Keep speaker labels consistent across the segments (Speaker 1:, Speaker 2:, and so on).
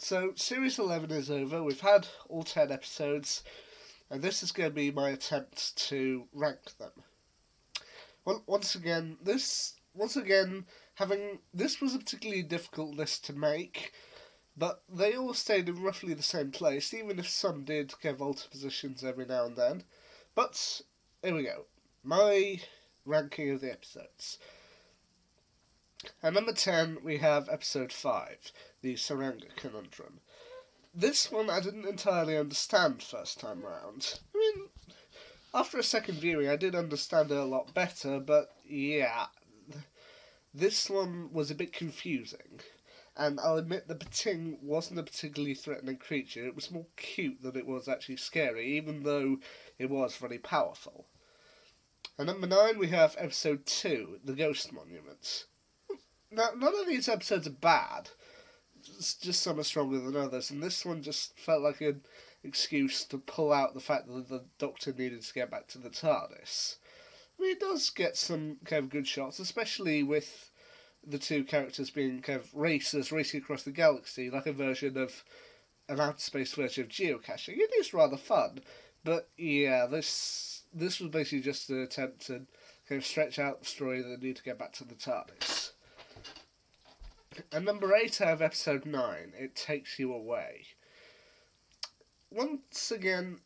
Speaker 1: So, Series 11 is over. We've had all 10 episodes, and this is going to be my attempt to rank them. Well, once again, having this was a particularly difficult list to make, but they all stayed in roughly the same place, even if some did give alter positions every now and then. But here we go. My ranking of the episodes. At number 10, we have episode 5, the Saranga Conundrum. This one I didn't entirely understand first time round. I mean, after a second viewing I did understand it a lot better, but yeah, this one was a bit confusing. And I'll admit the Pating wasn't a particularly threatening creature. It was more cute than it was actually scary, even though it was very powerful. At number 9, we have episode 2, The Ghost Monument. Now, none of these episodes are bad. Just some are stronger than others, and this one just felt like an excuse to pull out the fact that the Doctor needed to get back to the TARDIS. I mean, it does get some kind of good shots, especially with the two characters being kind of racers racing across the galaxy, like a version of an outer space version of geocaching. It is rather fun, but yeah, this was basically just an attempt to kind of stretch out the story that they need to get back to the TARDIS. At number 8, I have episode 9, It Takes You Away. Once again,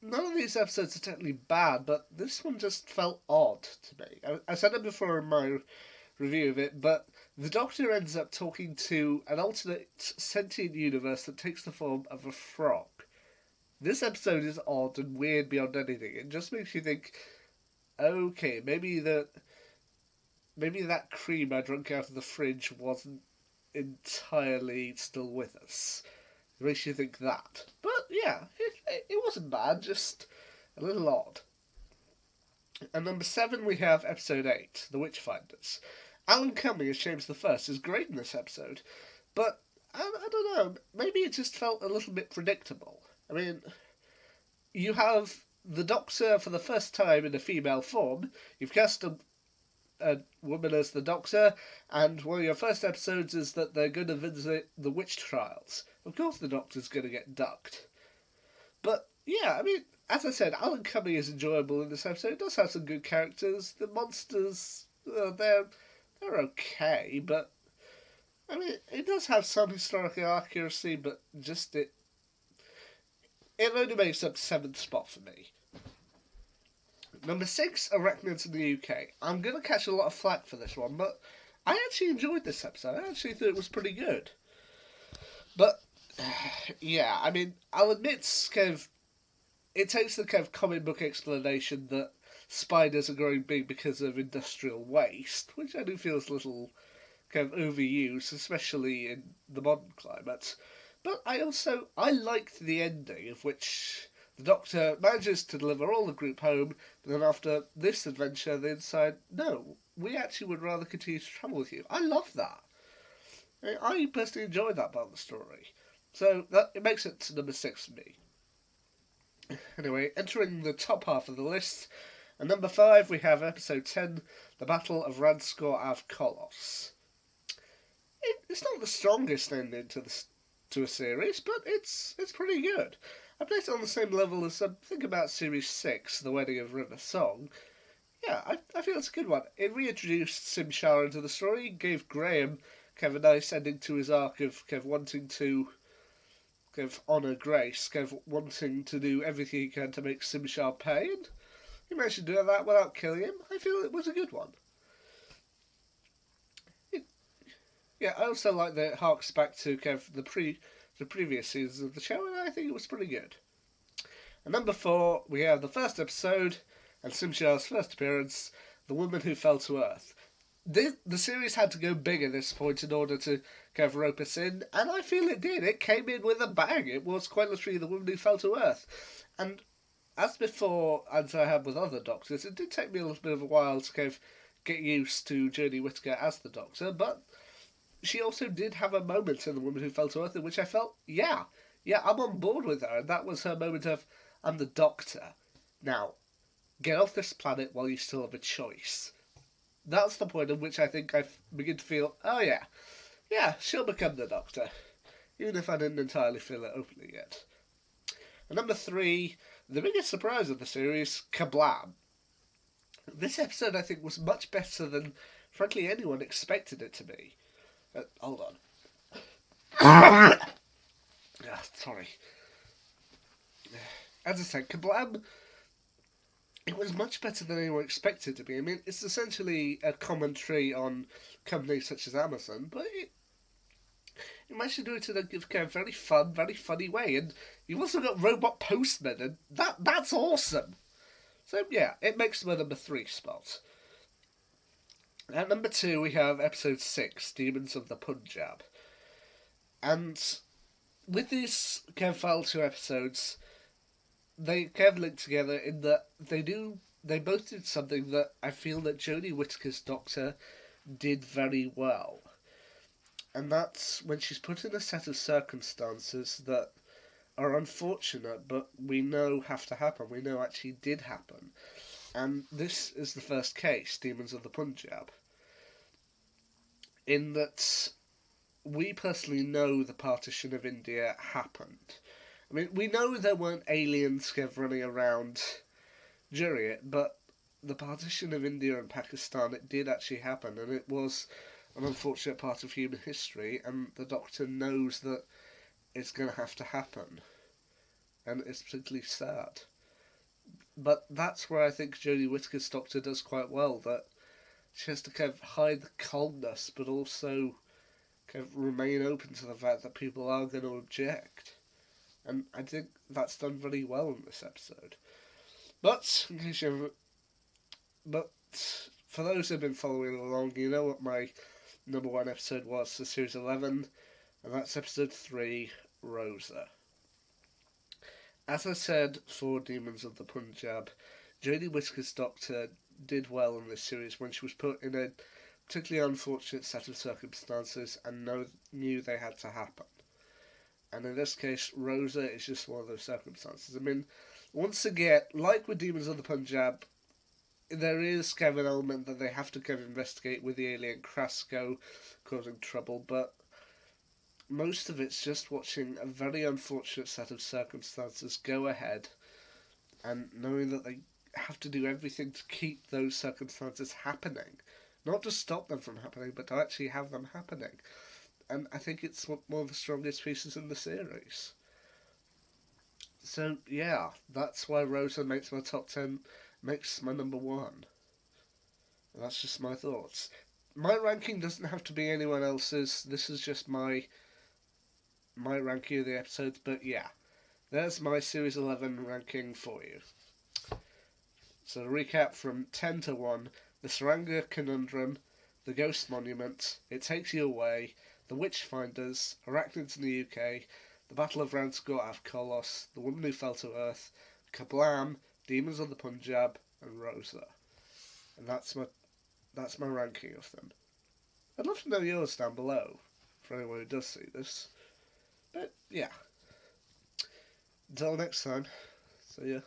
Speaker 1: none of these episodes are technically bad, but this one just felt odd to me. I said it before in my review of it, but the Doctor ends up talking to an alternate sentient universe that takes the form of a frog. This episode is odd and weird beyond anything. It just makes you think, okay, maybe that cream I drank out of the fridge wasn't entirely still with us. It makes you think that. But yeah, it wasn't bad, just a little odd. At number 7, we have episode 8, The Witchfinders. Alan Cumming as James I is great in this episode, but I don't know, maybe it just felt a little bit predictable. I mean, you have the Doctor for the first time in a female form, you've cast a woman as the Doctor, and one of your first episodes is that they're going to visit the witch trials. Of course the Doctor's going to get ducked. But, yeah, I mean, as I said, Alan Cumming is enjoyable in this episode. It does have some good characters. The monsters, they're okay, but, I mean, it does have some historical accuracy, but just it only makes up 7th spot for me. Number 6, Arachnids in the UK. I'm going to catch a lot of flack for this one, but I actually enjoyed this episode. I actually thought it was pretty good. But, yeah, I mean, I'll admit, it takes the kind of comic book explanation that spiders are growing big because of industrial waste, which I do feel is a little kind of overused, especially in the modern climate. But I liked the ending, of which the Doctor manages to deliver all the group home, but then after this adventure they decide, no, we actually would rather continue to travel with you. I love that. I personally enjoyed that part of the story. So it makes it to number 6 for me. Anyway, entering the top half of the list, at number 5 we have episode 10, The Battle of Ranskoor Av Kolos. It's not the strongest ending to a series, but it's pretty good. I place it on the same level as think about Series 6, The Wedding of River Song. Yeah, I feel it's a good one. It reintroduced Simshar into the story, gave Graham kind of a nice ending to his arc of kind of wanting to kind of honour Grace, kind of wanting to do everything he can to make Simshar pay, and he managed to do that without killing him. I feel it was a good one. Yeah, I also like that it harks back to kind of the previous seasons of the show, and I think it was pretty good. At number 4, we have the first episode, and Simshar's first appearance, The Woman Who Fell to Earth. The series had to go big at this point in order to kind of rope us in, and I feel it did. It came in with a bang. It was quite literally The Woman Who Fell to Earth. And as before, as I have with other Doctors, it did take me a little bit of a while to kind of get used to Jodie Whittaker as the Doctor, but she also did have a moment in The Woman Who Fell to Earth in which I felt, yeah, I'm on board with her. And that was her moment of, I'm the Doctor. Now, get off this planet while you still have a choice. That's the point at which I think I begin to feel, oh yeah, she'll become the Doctor. even if I didn't entirely feel it opening it. And number 3, the biggest surprise of the series, Kablam. This episode, I think, was much better than, frankly, anyone expected it to be. Hold on. Sorry. As I said, Kablam, it was much better than anyone expected it to be. I mean, it's essentially a commentary on companies such as Amazon, but it managed to do it in a kind of very fun, very funny way. And you've also got Robot Postman, and that's awesome. So yeah, it makes my number 3 spot. At number 2, we have episode 6, Demons of the Punjab. And with these kind of final 2 episodes, they kind of link together in that they both did something that I feel that Jodie Whittaker's Doctor did very well. And that's when she's put in a set of circumstances that are unfortunate, but we know have to happen. We know actually did happen. And this is the first case, Demons of the Punjab. In that we personally know the partition of India happened. I mean, we know there weren't aliens running around during it, but the partition of India and Pakistan, it did actually happen, and it was an unfortunate part of human history, and the Doctor knows that it's going to have to happen. And it's particularly sad. But that's where I think Jodie Whittaker's Doctor does quite well, that she has to kind of hide the coldness, but also kind of remain open to the fact that people are going to object. And I think that's done very well in this episode. But, in case you but for those who have been following along, you know what my number 1 episode was for Series 11, and that's episode 3, Rosa. As I said for Demons of the Punjab, Jodie Whittaker's Doctor did well in this series when she was put in a particularly unfortunate set of circumstances and knew they had to happen. And in this case, Rosa is just one of those circumstances. I mean, once again, like with Demons of the Punjab, there is kind of an element that they have to kind of investigate with the alien Krasko causing trouble, but most of it's just watching a very unfortunate set of circumstances go ahead and knowing that they have to do everything to keep those circumstances happening. Not to stop them from happening, but to actually have them happening. And I think it's one of the strongest pieces in the series. So, yeah, that's why Rosa makes my top 10, makes my number 1. And that's just my thoughts. My ranking doesn't have to be anyone else's. This is just my ranking of the episodes, but yeah, there's my Series 11 ranking for you. So to recap, from 10 to 1, The Saranga Conundrum, The Ghost Monument, It Takes You Away, The Witchfinders, Arachnids in the UK, The Battle of Ramsgor Av Kolos, The Woman Who Fell to Earth, Kablam, Demons of the Punjab, and Rosa. And that's my ranking of them. I'd love to know yours down below, for anyone who does see this. But, yeah. Until next time, see ya.